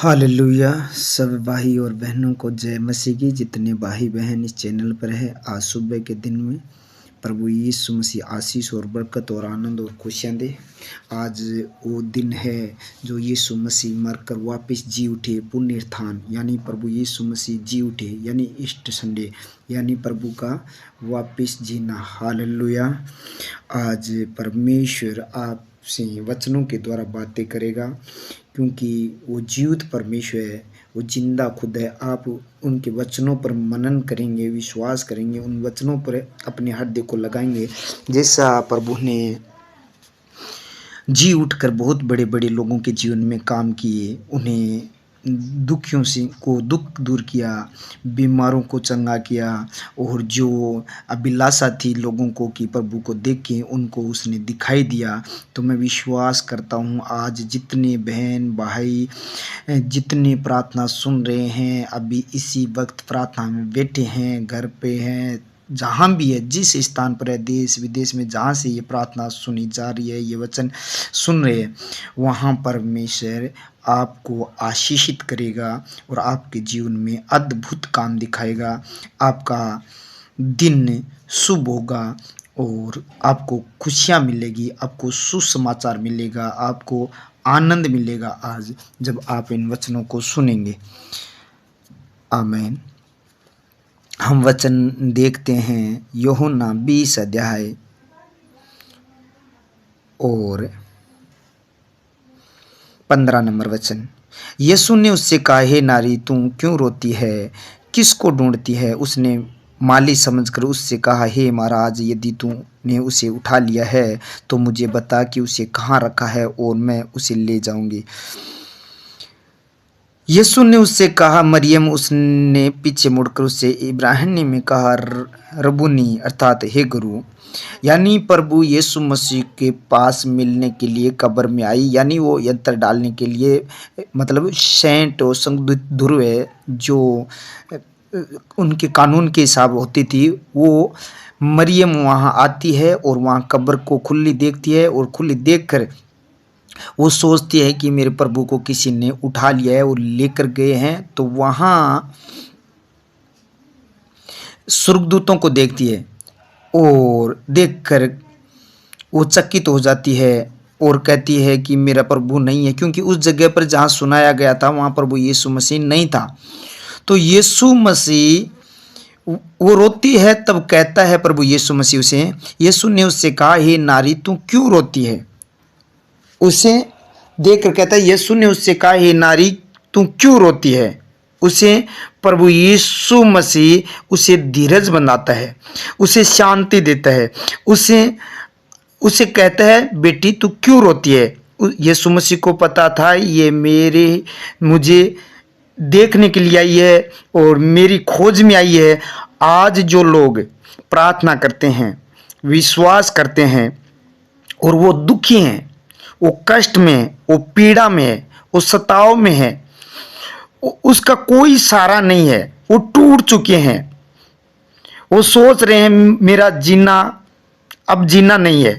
Hallelujah. सब भाई और बहनों को जय मसीह की। जितने भाई बहन इस चैनल पर है, आज सुबह के दिन में प्रभु यीशु मसीह आशीष और बरकत और आनंद और खुशियाँ दे। आज वो दिन है जो यीशु मसीह मरकर वापस जी उठे, पुनरुत्थान यानी प्रभु यीशु मसीह जी उठे, यानी ईस्टर संडे, यानी प्रभु का वापस जीना। हालेलुया। आज परमेश्वर आपसे वचनों के द्वारा बातें करेगा, क्योंकि वो जीवित परमेश्वर है, वो जिंदा खुद है। आप उनके वचनों पर मनन करेंगे, विश्वास करेंगे, उन वचनों पर अपने हृदय को लगाएंगे। जैसा प्रभु ने जी उठकर बहुत बड़े बड़े लोगों के जीवन में काम किए, उन्हें दुखियों से को दुख दूर किया, बीमारों को चंगा किया, और जो अभिलाषा थी लोगों को कि प्रभु को देखें, उनको उसने दिखाई दिया। तो मैं विश्वास करता हूँ आज जितने बहन भाई जितने प्रार्थना सुन रहे हैं, अभी इसी वक्त प्रार्थना में बैठे हैं, घर पे हैं, जहाँ भी है, जिस स्थान पर है, देश विदेश में जहाँ से ये प्रार्थना सुनी जा रही है, ये वचन सुन रहे हैं, वहाँ परमेश्वर आपको आशीषित करेगा और आपके जीवन में अद्भुत काम दिखाएगा। आपका दिन शुभ होगा और आपको खुशियाँ मिलेगी, आपको सुसमाचार मिलेगा, आपको आनंद मिलेगा आज जब आप इन वचनों को सुनेंगे। आमीन। हम वचन देखते हैं यूहन्ना 20 अध्याय और 15 नंबर वचन। यीशु ने उससे कहा, हे नारी, तू क्यों रोती है, किसको ढूंढती है? उसने माली समझकर उससे कहा, हे महाराज, यदि तूने उसे उठा लिया है तो मुझे बता कि उसे कहाँ रखा है और मैं उसे ले जाऊंगी। यीशु ने उससे कहा, मरियम। उसने पीछे मुड़कर उससे इब्राहिमी में कहा, रबुनी, अर्थात हे गुरु। यानी प्रभु यीशु मसीह के पास मिलने के लिए कब्र में आई, यानी वो यंत्र डालने के लिए, मतलब सेंट और संत ध्रुव जो उनके कानून के हिसाब होती थी, वो मरियम वहाँ आती है और वहाँ कब्र को खुली देखती है, और खुली देखकर वो सोचती है कि मेरे प्रभु को किसी ने उठा लिया है और लेकर गए हैं। तो वहाँ स्वर्गदूतों को देखती है और देखकर वो चकित हो जाती है और कहती है कि मेरा प्रभु नहीं है, क्योंकि उस जगह पर जहाँ सुनाया गया था वहाँ प्रभु यीशु मसीह नहीं था। तो यीशु मसीह, वो रोती है, तब कहता है प्रभु यीशु मसीह उसे, यीशु ने उससे कहा, हे नारी, तू क्यों रोती है? उसे देखकर कहता है, यीशु ने उससे कहा, हे नारी, तू क्यों रोती है? उसे प्रभु यीशु मसीह उसे धीरज बनाता है, उसे शांति देता है, उसे कहता है, बेटी, तू क्यों रोती है? यीशु मसीह को पता था ये मुझे देखने के लिए आई है और मेरी खोज में आई है। आज जो लोग प्रार्थना करते हैं, विश्वास करते हैं, और वो दुखी हैं, वो कष्ट में, वो पीड़ा में, वो सताव में है, उसका कोई सहारा नहीं है, वो टूट चुके हैं, वो सोच रहे हैं मेरा जीना अब जीना नहीं है,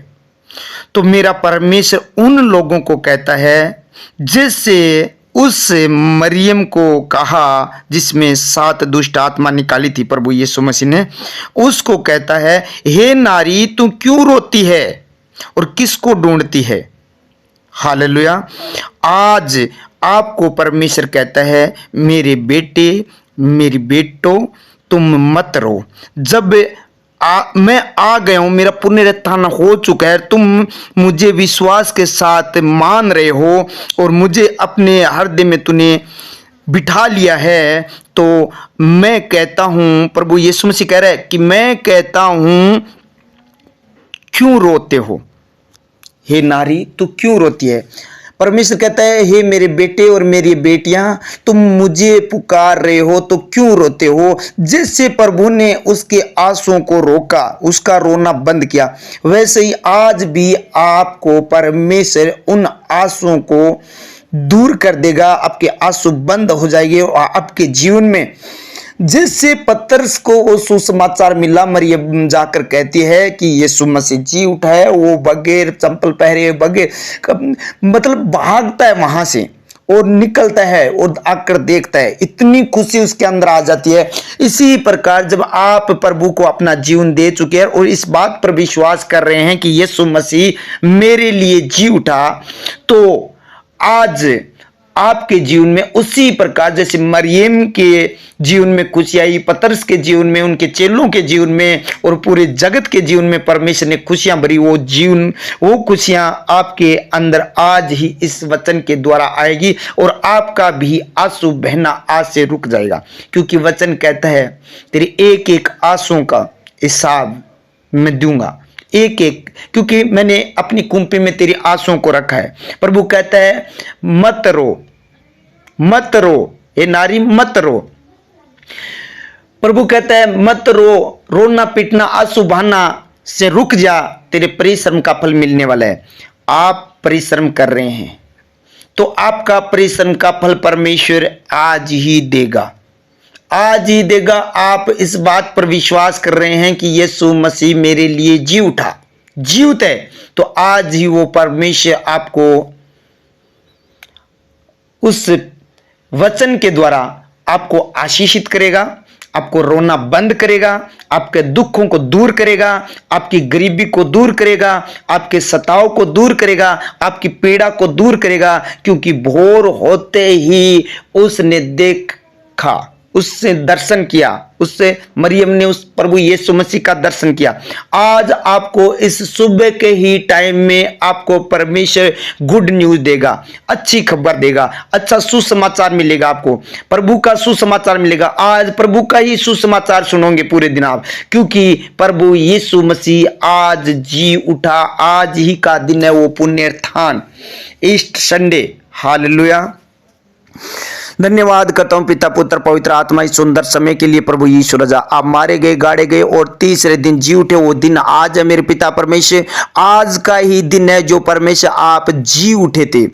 तो मेरा परमेश्वर उन लोगों को कहता है, जिससे उस मरियम को कहा जिसमें 7 दुष्ट आत्मा निकाली थी प्रभु यीशु मसीह ने, उसको कहता है, हे नारी, तू क्यों रोती है और किसको ढूंढती है? हालेलुया। आज आपको परमेश्वर कहता है, मेरे बेटे, मेरी बेटो, तुम मत रो। जब मैं आ गया हूं, मेरा पुनरुत्थान हो चुका है, तुम मुझे विश्वास के साथ मान रहे हो और मुझे अपने हृदय में तूने बिठा लिया है, तो मैं कहता हूं, प्रभु यीशु मसीह कह रहा है कि मैं कहता हूं, क्यों रोते हो? हे नारी, तू क्यों रोती है? परमेश्वर कहता है, हे मेरे बेटे और मेरी बेटियां, तुम मुझे पुकार रहे हो तो क्यों रोते हो? जैसे प्रभु ने उसके आंसुओं को रोका, उसका रोना बंद किया, वैसे ही आज भी आपको परमेश्वर उन आंसुओं को दूर कर देगा। आपके आंसू बंद हो जाएंगे और आपके जीवन में जिससे पतरस को वो सुसमाचार मिला, मरियम जाकर कहती है कि यीशु मसीह जी उठा है, वो बगैर चंपल पहरे, बगैर मतलब भागता है वहां से, और निकलता है और आकर देखता है, इतनी खुशी उसके अंदर आ जाती है। इसी प्रकार जब आप प्रभु को अपना जीवन दे चुके हैं और इस बात पर विश्वास कर रहे हैं कि यीशु मसीह मेरे लिए जी उठा, तो आज आपके जीवन में उसी प्रकार जैसे मरियम के जीवन में खुशी आई, पतरस के जीवन में, उनके चेलों के जीवन में और पूरे जगत के जीवन में परमेश्वर ने खुशियां भरी, वो खुशियां आपके अंदर आज ही इस वचन के द्वारा आएगी और आपका भी आंसू बहना आज से रुक जाएगा। क्योंकि वचन कहता है तेरे एक एक आंसू का हिसाब मैं दूंगा, एक एक, क्योंकि मैंने अपनी कुंपी में तेरी आंसुओं को रखा है। प्रभु कहता है मत रो, मत रो, ये नारी मत रो। प्रभु कहता है मत रो, रोना पीटना आंसू बहाना से रुक जा, तेरे परिश्रम का फल मिलने वाला है। आप परिश्रम कर रहे हैं तो आपका परिश्रम का फल परमेश्वर आज ही देगा, आज ही देगा। आप इस बात पर विश्वास कर रहे हैं कि यीशु मसीह मेरे लिए जी उठा, जीवित है, तो आज ही वो परमेश्वर आपको उस वचन के द्वारा आपको आशीषित करेगा, आपको रोना बंद करेगा, आपके दुखों को दूर करेगा, आपकी गरीबी को दूर करेगा, आपके सताव को दूर करेगा, आपकी पीड़ा को दूर करेगा। क्योंकि भोर होते ही उसने देखा, उससे दर्शन किया, उससे मरियम ने उस प्रभु यीशु मसीह का दर्शन किया। आज आपको इस सुबह के ही टाइम में आपको परमेश्वर गुड न्यूज देगा, अच्छी खबर देगा, अच्छा सुसमाचार मिलेगा, आपको प्रभु का सुसमाचार मिलेगा। आज प्रभु का ही सुसमाचार सुनोगे पूरे दिन आप, क्योंकि प्रभु यीशु मसीह आज जी उठा, आज ही का दिन है, वो पुण्योत्थान, ईस्ट संडे। हालेलुया। धन्यवाद करता हूं पिता पुत्र पवित्र आत्मा इस सुंदर समय के लिए। प्रभु यीशु राजा, आप मारे गए, गाड़े गए और तीसरे दिन जी उठे, वो दिन आज है मेरे पिता परमेश्वर, आज का ही दिन है जो परमेश्वर आप जी उठे थे।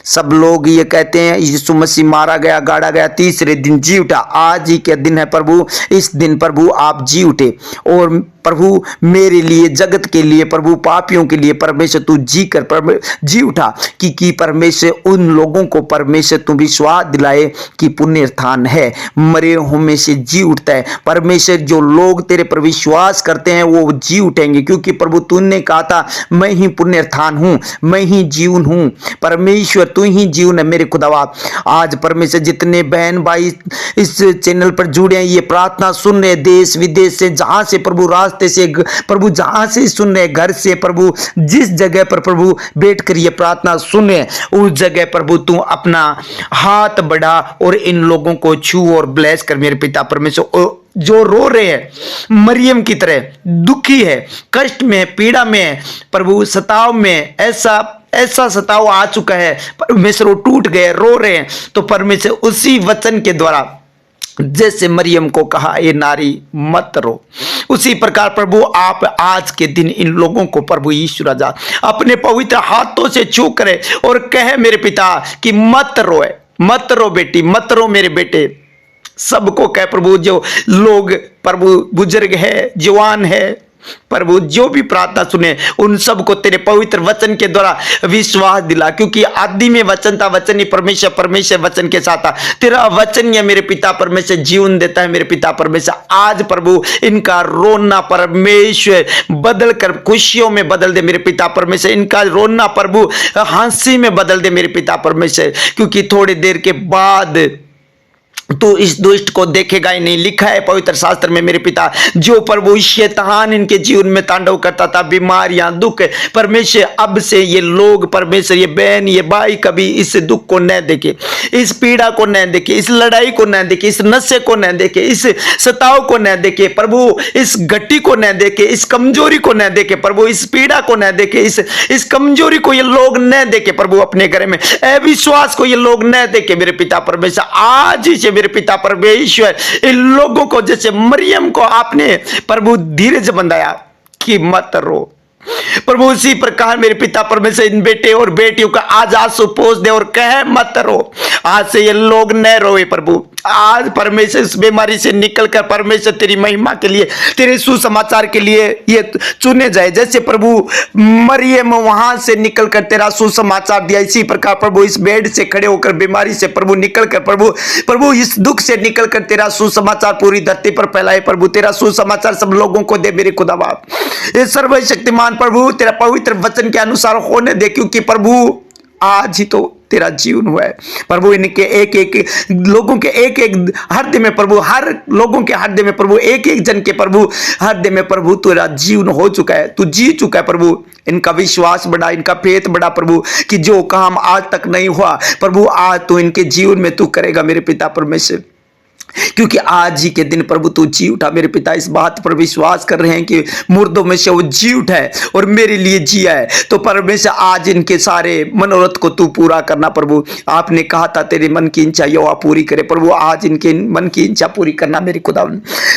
सब लोग ये कहते हैं यीशु मसीह मारा गया, गाड़ा गया, तीसरे दिन जी उठा, आज ही का दिन है प्रभु। इस दिन प्रभु आप जी उठे और प्रभु मेरे लिए, जगत के लिए, प्रभु पापियों के लिए परमेश्वर तू जी कर जी उठा, कि परमेश्वर उन लोगों को परमेश्वर तू विश्वास दिलाए कि पुण्योत्थान है, मरे हुए में से जी उठता है। परमेश्वर जो लोग तेरे पर विश्वास करते हैं वो जी उठेंगे, क्योंकि प्रभु तूने कहा था मैं ही पुण्योत्थान हूं, मैं ही जीवन हूं। परमेश्वर तू ही जीवन है मेरे खुदावा। आज परमेश्वर जितने बहन भाई इस चैनल पर जुड़े हैं, ये प्रार्थना सुन रहे, देश विदेश से, जहां से प्रभु, रास्ते से प्रभु, जहां से सुन रहे, घर से प्रभु, जिस जगह पर प्रभु बैठकर ये प्रार्थना सुन रहे, उस जगह प्रभु तू अपना हाथ बढ़ा और इन लोगों को छू और ब्लेस कर मेरे पिता परमेश्वर। जो रो रहे हैं मरियम की तरह, दुखी है, कष्ट में, पीड़ा में, प्रभु सताव में, ऐसा सताव आ चुका है परमेश्वर, वो टूट गए, रो रहे हैं, तो परमेश्वर उसी वचन के द्वारा जैसे मरियम को कहा ये नारी मत रो, उसी प्रकार प्रभु आप आज के दिन इन लोगों को प्रभु यीशु राजा अपने पवित्र हाथों से छू करे और कहे मेरे पिता कि मत रोए, मत रो बेटी, मत रो मेरे बेटे। सबको कह प्रभु, जो लोग प्रभु बुजुर्ग है, जवान है, प्रभु जो भी प्रार्थना सुने उन सबको तेरे पवित्र वचन के द्वारा विश्वास दिला, क्योंकि आदि में वचन था, वचन ही परमेश्वर, परमेश्वर वचन के साथ था। तेरा वचन ये मेरे पिता परमेश्वर जीवन देता है मेरे पिता परमेश्वर। आज प्रभु इनका रोना परमेश्वर बदल कर खुशियों में बदल दे मेरे पिता परमेश्वर, इनका रोना प्रभु हंसी में बदल दे मेरे पिता परमेश्वर, क्योंकि थोड़ी देर के बाद तो इस दुष्ट को देखेगा ही नहीं। लिखा है पवित्र शास्त्र में मेरे पिता, जो प्रभु शैतान इनके जीवन में तांडव करता था, बीमारियां, दुख, परमेश्वर अब से ये लोग परमेश्वर, ये बहन, ये भाई कभी इस दुख को न देखे, इस पीड़ा को न देखे, इस लड़ाई को न देखे, इस नशे को न देखे, इस सताव को न देखे प्रभु, इस घटी को न देखे, इस कमजोरी को न देखे प्रभु, इस पीड़ा को न देखे, इस कमजोरी को ये लोग न देखे प्रभु, अपने घर में अविश्वास को ये लोग न देखे मेरे पिता परमेश्वर। आज ही मेरे पिता परमेश्वर इन लोगों को जैसे मरियम को आपने प्रभु धीरज बंधाया कि मत रो, प्रभु उसी प्रकार मेरे पिता परमेश्वर इन बेटे और बेटियों का आज आंसू पोंछ दे और कहे मत रो। आज से ये लोग न रोए प्रभु, आज परमेश्वर इस बीमारी से निकलकर परमेश्वर तेरी महिमा के लिए, तेरे सुसमाचार के लिए ये चुने जाए। जैसे प्रभु मरियम वहां से निकलकर तेरा सुसमाचार दिया, इसी प्रकार प्रभु इस बेड से खड़े होकर बीमारी से प्रभु निकलकर प्रभु इस दुख से निकलकर तेरा सुसमाचार पूरी धरती पर फैलाए। प्रभु तेरा सुसमाचार सब लोगों को दे मेरे खुदा बाप। ये सर्वशक्तिमान प्रभु तेरा पवित्र वचन के अनुसार होने दे, क्योंकि प्रभु आज ही तो तेरा जीवन हुआ है प्रभु। इनके एक एक लोगों के एक एक हृदय में प्रभु, हर लोगों के हृदय में प्रभु, एक एक जन के प्रभु हृदय में प्रभु तेरा जीवन हो चुका है, तू जी चुका है प्रभु। इनका विश्वास बढ़ा, इनका फेथ बढ़ा प्रभु, कि जो काम आज तक नहीं हुआ प्रभु आज तो इनके जीवन में तू करेगा मेरे पिता परमेश्वर, क्योंकि आज ही के दिन प्रभु तू जी उठा मेरे पिता। इस बात पर विश्वास कर रहे हैं कि मुर्दों में से वो जी उठा है और मेरे लिए जिया है, तो परमेश्वर आज इनके सारे मनोरथ को तू पूरा करना प्रभु। आपने कहा था तेरे मन की इच्छा यहोवा पूरी करे प्रभु, आज इनके मन की इच्छा पूरी करना मेरे खुदा।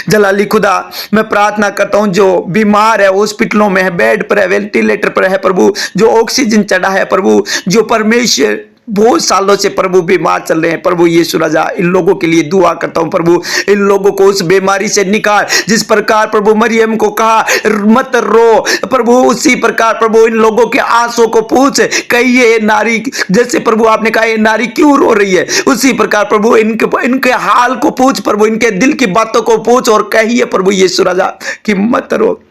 जलाली खुदा मैं प्रार्थना करता हूं, जो बीमार है, हॉस्पिटलों में है, बेड पर है, वेंटिलेटर पर है प्रभु, जो ऑक्सीजन चढ़ा है प्रभु, जो परमेश्वर बहुत सालों से प्रभु बीमार चल रहे हैं प्रभु यीशु राजा, इन लोगों के लिए दुआ करता हूं प्रभु। इन लोगों को उस बीमारी से निकाल, जिस प्रकार प्रभु मरियम को कहा मत रो प्रभु, उसी प्रकार प्रभु इन लोगों के आंसू को पूछ, कहिए नारी, जैसे प्रभु आपने कहा ये नारी क्यों रो रही है, उसी प्रकार प्रभु इनके हाल को पूछ प्रभु, इनके दिल की बातों को पूछ और कहिए प्रभु यीशु राजा कि मत रो,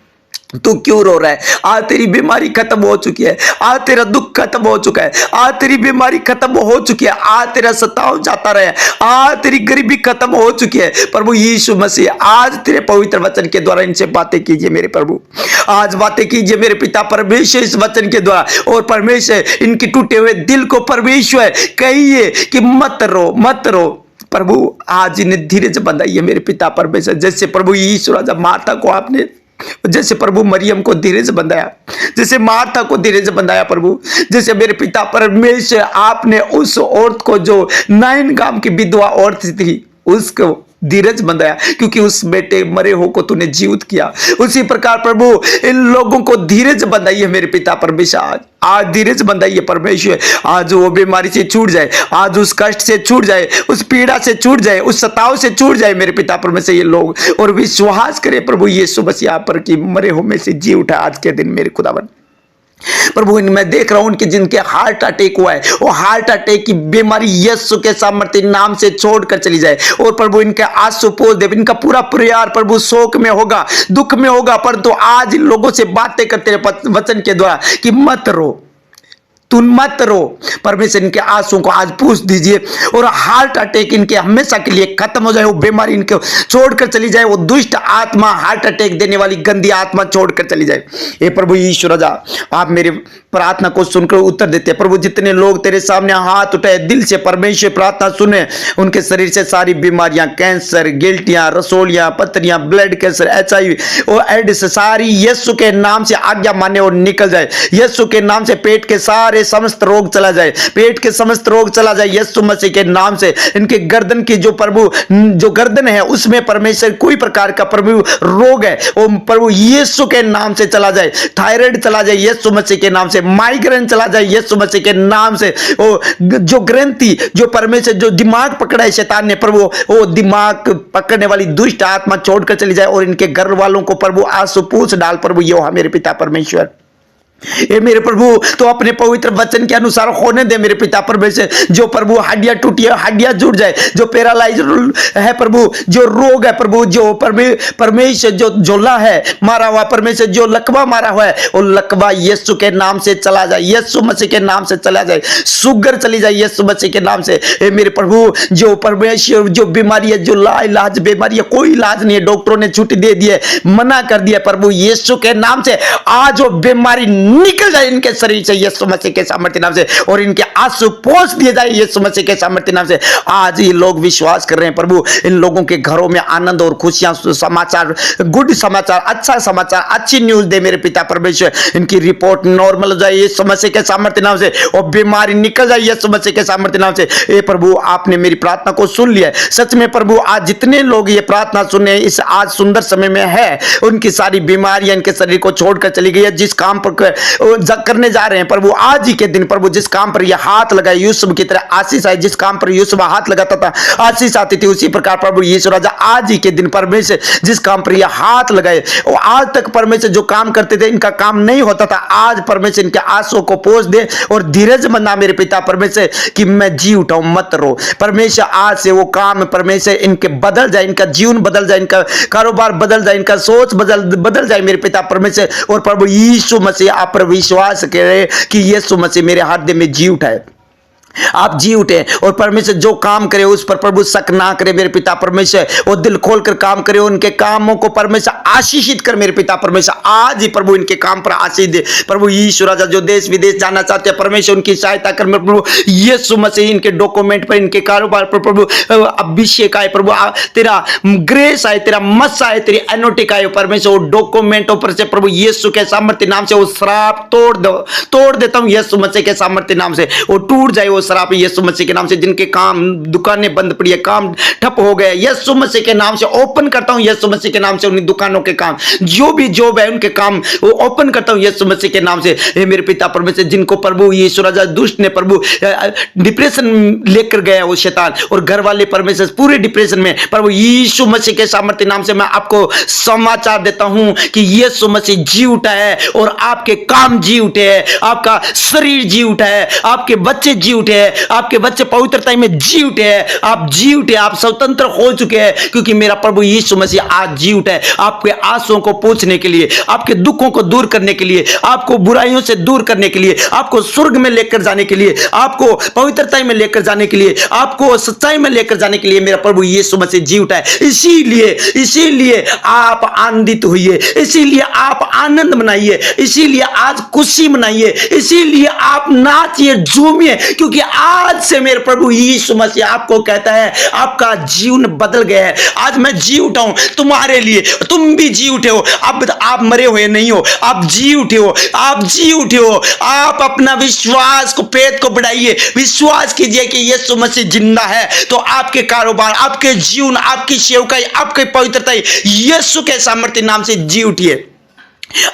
तू क्यों रो रहा है, आज तेरी बीमारी खत्म हो चुकी है, आज तेरा दुख खत्म हो चुका है, आज तेरी बीमारी खत्म हो चुकी है, आज तेरा सताव जाता रहे, आज तेरी गरीबी खत्म हो चुकी है प्रभु यीशु मसीह। आज तेरे पवित्र वचन के द्वारा इनसे बातें कीजिए मेरे प्रभु, आज बातें कीजिए मेरे पिता परमेश्वर इस वचन के द्वारा, और परमेश्वर इनके टूटे हुए दिल को परमेश्वर कहिए कि मत रो मत रो प्रभु। आज इन्हें धीरज बंधाइए मेरे पिता परमेश्वर, जैसे प्रभु यीशु राजा माता को आपने, जैसे प्रभु मरियम को धीरज बंधाया, जैसे मार्था को धीरज बंधाया प्रभु, जैसे मेरे पिता परमेश्वर आपने उस औरत को जो नाइन गांव की विधवा औरत थी उसको धीरज बंधाया, क्योंकि उस बेटे मरे हो को तूने जीवित किया, उसी प्रकार प्रभु इन लोगों को धीरज बंधाइए मेरे पिता परमेश्वर। आज धीरज बंधाइए परमेश्वर, आज वो बीमारी से छूट जाए, आज उस कष्ट से छूट जाए, उस पीड़ा से छूट जाए, उस सताव से छूट जाए मेरे पिता परमेश्वर ये लोग, और विश्वास करे प्रभु यीशु मसीह पर कि मरे हो में से जी उठा आज के दिन मेरे खुदावन प्रभु। मैं देख रहा हूं उनके जिनके हार्ट अटैक हुआ है, वो हार्ट अटैक की बीमारी यीशु के सामर्थ्य नाम से छोड़कर चली जाए, और प्रभु इनके आंसू पोंछ दे। इनका पूरा परिवार प्रभु शोक में होगा, दुख में होगा, परंतु आज इन लोगों से बातें करते रहे वचन के द्वारा कि मत रो, तुम मत रो। परमेश्वर इनके आंसू को आज पूछ दीजिए, और हार्ट अटैक इनके हमेशा के लिए खत्म हो जाए, वो बीमारी इनको छोड़कर चली जाए, वो दुष्ट आत्मा, हार्ट अटैक देने वाली गंदी आत्मा छोड़कर चली जाए। ये प्रभु यीशु राजा आप मेरे प्रार्थना को सुनकर उत्तर देते हैं प्रभु। जितने लोग तेरे सामने हाथ उठाए दिल से परमेश्वर प्रार्थना सुने, उनके शरीर से सारी बीमारियां, कैंसर, गिल्टियां, रसोलियां, पथरियां, ब्लड कैंसर, HIV और एड्स सारी यीशु के नाम से आज्ञा माने और निकल जाए। यीशु के नाम से पेट के सारे समस्त रोग चला जाए, पेट के समस्त रोग चला जाए यीशु मसीह के नाम से। इनके गर्दन की जो प्रभु जो गर्दन है उसमें परमेश्वर कोई प्रकार का प्रभु रोग है वो प्रभु यीशु के नाम से चला जाए। थायराइड चला जाए यीशु मसीह के नाम से, माइग्रेन चला जाए यीशु मसीह के नाम से। वो जो ग्रंथि जो परमेश्वर जो दिमाग पकड़ा है शैतान ने प्रभु, वो दिमाग पकड़ने वाली दुष्ट आत्मा छोड़कर चली जाए, और इनके घर वालों को प्रभु आंसू पूछ डाल प्रभु यहोवा मेरे पिता परमेश्वर। ये मेरे प्रभु तो अपने पवित्र वचन के अनुसार होने दे मेरे पिता परमेश्वर। जो प्रभु हड्डियां टूटी है हड्डियां जुड़ जाए, जो पैरालाइज है प्रभु, जो रोग है प्रभु, जो परमेश्वर जो जोला है मारा हुआ परमेश्वर, जो लकवा मारा हुआ है वो लकवा यीशु के नाम से चला जाए, यीशु मसीह के नाम से चला जाए। शुगर चली जाए यीशु मसीह के नाम से। ये मेरे प्रभु जो परमेश्वर जो बीमारी है, जो लाइलाज बीमारी है, कोई इलाज नहीं है, डॉक्टरों ने छुट्टी दे दी है, मना कर दिया प्रभु यीशु के नाम से आज वो बीमारी निकल जाए इनके शरीर से यीशु मसीह के सामर्थ्य नाम से, और इनके आंसू पोंछ दिए जाए यीशु मसीह के सामर्थ्य नाम से। आज ये लोग विश्वास कर रहे हैं प्रभु, इन लोगों के घरों में आनंद और खुशियां, समाचार, गुड समाचार, अच्छा समाचार, अच्छी न्यूज दे मेरे पिता परमेश्वर। इनकी रिपोर्ट नॉर्मल हो जाए यीशु मसीह के सामर्थ्य नाम से, और बीमारी निकल जाए यीशु मसीह के सामर्थ्य नाम से। ए प्रभु आपने मेरी प्रार्थना को सुन लिया है। सच में प्रभु आज जितने लोग ये प्रार्थना सुने इस आज सुंदर समय में है, उनकी सारी बीमारियां इनके शरीर को छोड़कर चली गई है। जिस काम पर करने जा रहे हैं प्रभु, आज ही के दिन प्रभु जिस काम पर यह हाथ लगाए यूसुफ की तरह आशीष आए, जिस काम पर यूसुफ हाथ लगाता था आशीष आती थी, उसी प्रकार प्रभु यीशु राजा आज ही के दिन परमेश्वर जिस काम पर यह हाथ लगाए, और आज तक परमेश्वर जो काम करते थे इनका काम नहीं होता था, आज परमेश्वर इनके आंसुओं को पोंछ दे और धीरज बना मेरे पिता परमेश्वर कि मैं जी उठाऊं, मत रो परमेश्वर। आज से वो काम परमेश्वर इनके बदल जाए, इनका जीवन बदल जाए, इनका कारोबार बदल जाए, इनका सोच बदल जाए मेरे पिता परमेश्वर। और प्रभु यीशु मसीह आप पर विश्वास करें कि यीशु मसीह मेरे हृदय में जी उठाए, आप जी उठे और परमेश्वर जो काम करे उस पर प्रभु शक ना करे मेरे पिता परमेश्वर, और दिल खोलकर काम करे, उनके कामों को परमेश्वर आशीषित कर मेरे पिता परमेश्वर। आज ही प्रभु इनके काम पर आशीष दे प्रभु यीशु राजा, जो देश विदेश जाना चाहते हैं परमेश्वर उनकी सहायता कर मेरे प्रभु यीशु मसीह। इनके डॉक्यूमेंट पर, इनके कारोबार पर प्रभु अभिषेक आए प्रभु, तेरा ग्रेस आए, तेरा मस आए, तेरी एनोटिक आए परमेश्वर। वो डॉक्यूमेंटों पर से प्रभु यीशु के सामर्थ्य नाम से वो श्राप तोड़ देता हूं यीशु मसीह के सामर्थ्य नाम से, वो टूट जाए वो शराब यीशु मसीह के नाम से। जिनके काम दुकानें बंद पड़ी है, काम ठप हो गए, यीशु मसीह के नाम से ओपन करता हूं यीशु मसीह के नाम से। उन दुकानों के काम जो भी जॉब है उनके काम वो ओपन करता हूं यीशु मसीह के नाम से। हे मेरे पिता परमेश्वर, जिनको प्रभु यीशु राजा दुष्ट ने प्रभु डिप्रेशन लेकर गया वो शैतान, और घर वाले परमेश्वर पूरे डिप्रेशन में, प्रभु यीशु मसीह के सामर्थ्य नाम से मैं आपको समाचार देता हूं कि यीशु मसीह जी उठा है और आपके काम जी उठे हैं, आपका शरीर जी उठा है, आपके बच्चे जी उठे हैं, आपके बच्चे पवित्रता में जी उठे हैं, आप जी उठे, आप स्वतंत्र हो चुके हैं, क्योंकि मेरा प्रभु यीशु मसीह आज जी उठा है आपके आंसुओं को पोंछने के लिए, आपके दुखों को दूर करने के लिए, आपको बुराइयों से दूर करने के लिए, आपको स्वर्ग में लेकर जाने के लिए, आपको पवित्रता में लेकर जाने के लिए, आपको सच्चाई में लेकर जाने के लिए मेरा प्रभु यीशु मसीह जी उठा है। इसीलिए आप आनंदित होइए, इसीलिए आप आनंद मनाइए, इसीलिए आज खुशी मनाइए, इसीलिए आप नाचिए, झूमिए, क्योंकि आज से मेरे प्रभु यीशु मसीह आपको कहता है आपका जीवन बदल गया है। आज मैं जी उठा हूं तुम्हारे लिए, तुम भी जी उठे हो। अब आप मरे हुए नहीं हो, आप जी उठे हो, आप जी उठे हो। आप अपना विश्वास को, फेथ को बढ़ाइए, विश्वास कीजिए कि यीशु मसीह जिंदा है, तो आपके कारोबार, आपके जीवन, आपकी सेवकाई, आपकी पवित्रता यीशु के सामर्थ्य नाम से जी उठिए।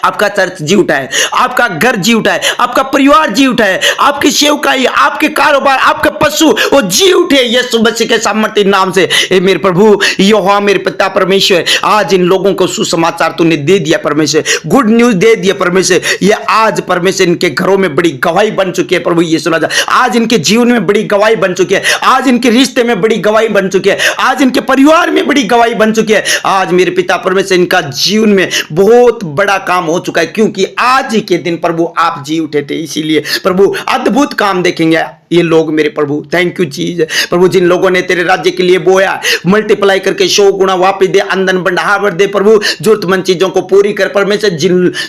आपका चर्च जी उठा है, आपका घर जी उठा है, आपका परिवार जी उठा है, आपकी सेवकाई, आपके कारोबार, आपके पशु वो जी उठे यीशु मसीह के सामर्थ्य नाम से। ए मेरे प्रभु यहोवा मेरे पिता परमेश्वर, आज इन लोगों को सुसमाचार तूने दे दिया परमेश्वर, गुड न्यूज दे दिया परमेश्वर। ये आज परमेश्वर इनके घरों में बड़ी गवाही बन चुकी है प्रभु यीशु राजा, आज इनके जीवन में बड़ी गवाही बन चुकी है, आज इनके रिश्ते में बड़ी गवाही बन चुकी है, आज इनके परिवार में बड़ी गवाही बन चुकी है। आज मेरे पिता परमेश्वर इनका जीवन में बहुत बड़ा काम हो चुका है, क्योंकि आज ही के दिन प्रभु आप जी उठे थे। इसीलिए प्रभु अद्भुत काम देखेंगे ये लोग मेरे प्रभु। थैंक यू चीज प्रभु, जिन लोगों ने तेरे राज्य के लिए बोया मल्टीप्लाई करके 100 गुना वापस दे, आमदन बढ़ावर दे प्रभु, जरूरतमंद चीजों को पूरी कर परमेश्वर।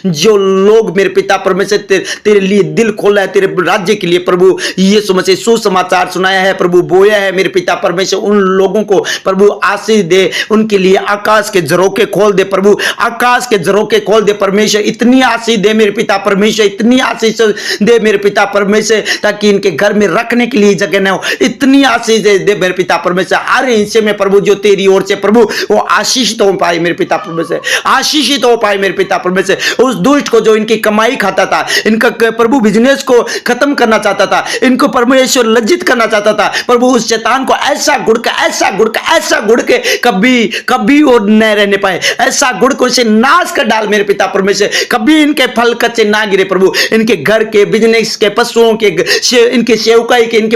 जो लोग मेरे पिता परमेश्वर तेरे लिए दिल खोला है, तेरे राज्य के लिए प्रभु यीशु मसीह सुसमाचार सुनाया है प्रभु, बोया है मेरे पिता परमेश्वर, उन लोगों को प्रभु आशीष दे, उनके लिए आकाश के झरोखे खोल दे प्रभु, आकाश के झरोखे खोल दे परमेश्वर। इतनी आशीष दे मेरे पिता परमेश्वर, इतनी आशीष दे मेरे पिता परमेश्वर, ताकि इनके घर में रखने के लिए जगह न हो। इतनी आशीष दे मेरे पिता परमेश्वर, हर हिस्से में प्रभु जो तेरी ओर से प्रभु वो आशीषित हो पाए मेरे पिता परमेश्वर, आशीषित हो पाए मेरे पिता परमेश्वर। उस दुष्ट को जो इनकी कमाई खाता था, इनका प्रभु बिजनेस को खत्म करना चाहता था, इनको परमेश्वर लज्जित करना चाहता था प्रभु, उस शैतान को ऐसा गुड़ के कभी और न रहने पाए, ऐसा गुड़ को इसे नाश कर डाल मेरे पिता परमेश्वर। कभी इनके फल कच्चे ना गिरे प्रभु, इनके घर के, बिजनेस के, पशुओं के, इनके सेवकाई के, इनके